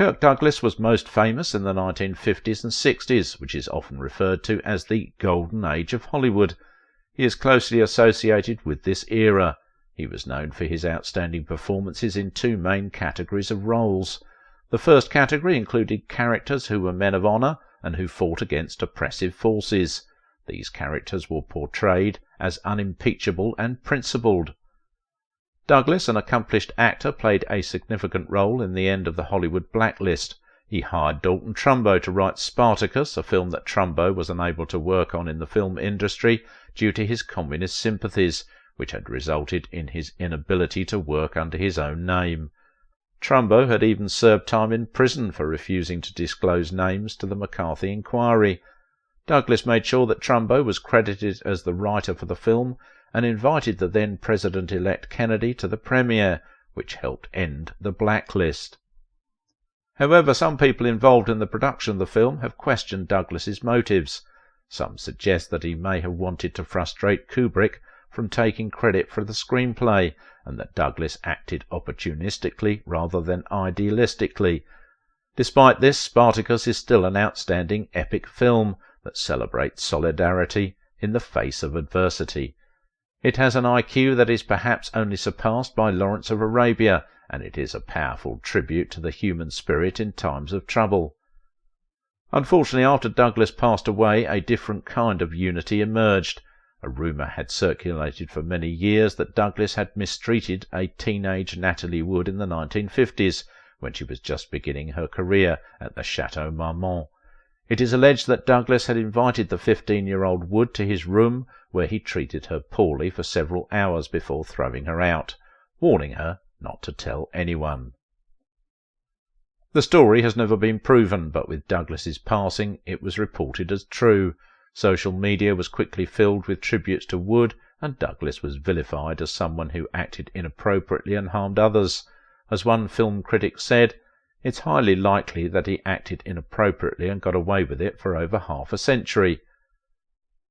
Kirk Douglas was most famous in the 1950s and 60s, which is often referred to as the Golden Age of Hollywood. He is closely associated with this era. He was known for his outstanding performances in two main categories of roles. The first category included characters who were men of honour and who fought against oppressive forces. These characters were portrayed as unimpeachable and principled. Douglas, an accomplished actor, played a significant role in the end of the Hollywood blacklist. He hired Dalton Trumbo to write Spartacus, a film that Trumbo was unable to work on in the film industry due to his communist sympathies, which had resulted in his inability to work under his own name. Trumbo had even served time in prison for refusing to disclose names to the McCarthy inquiry. Douglas made sure that Trumbo was credited as the writer for the film and invited the then President-elect Kennedy to the premiere, which helped end the blacklist. However, some people involved in the production of the film have questioned Douglas's motives. Some suggest that he may have wanted to frustrate Kubrick from taking credit for the screenplay, and that Douglas acted opportunistically rather than idealistically. Despite this, Spartacus is still an outstanding epic film that celebrates solidarity in the face of adversity. It has an IQ that is perhaps only surpassed by Lawrence of Arabia, and it is a powerful tribute to the human spirit in times of trouble. Unfortunately, after Douglas passed away, a different kind of unity emerged. A rumour had circulated for many years that Douglas had mistreated a teenage Natalie Wood in the 1950s, when she was just beginning her career at the Chateau Marmont. It is alleged that Douglas had invited the 15-year-old Wood to his room, where he treated her poorly for several hours before throwing her out, warning her not to tell anyone. The story has never been proven, but with Douglas's passing it was reported as true. Social media was quickly filled with tributes to Wood, and Douglas was vilified as someone who acted inappropriately and harmed others. As one film critic said, "It's highly likely that he acted inappropriately and got away with it for over half a century."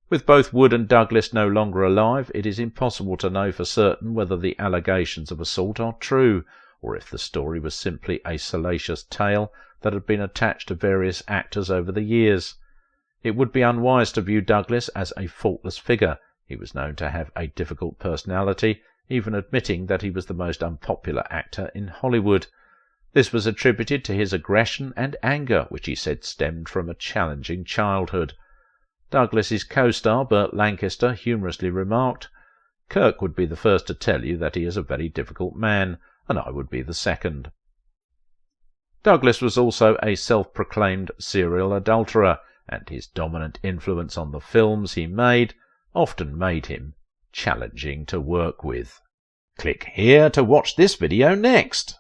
With both Wood and Douglas no longer alive, it is impossible to know for certain whether the allegations of assault are true, or if the story was simply a salacious tale that had been attached to various actors over the years. It would be unwise to view Douglas as a faultless figure. He was known to have a difficult personality, even admitting that he was the most unpopular actor in Hollywood. This was attributed to his aggression and anger, which he said stemmed from a challenging childhood. Douglas's co-star Burt Lancaster humorously remarked, "Kirk would be the first to tell you that he is a very difficult man, and I would be the second." Douglas was also a self-proclaimed serial adulterer, and his dominant influence on the films he made often made him challenging to work with. Click here to watch this video next.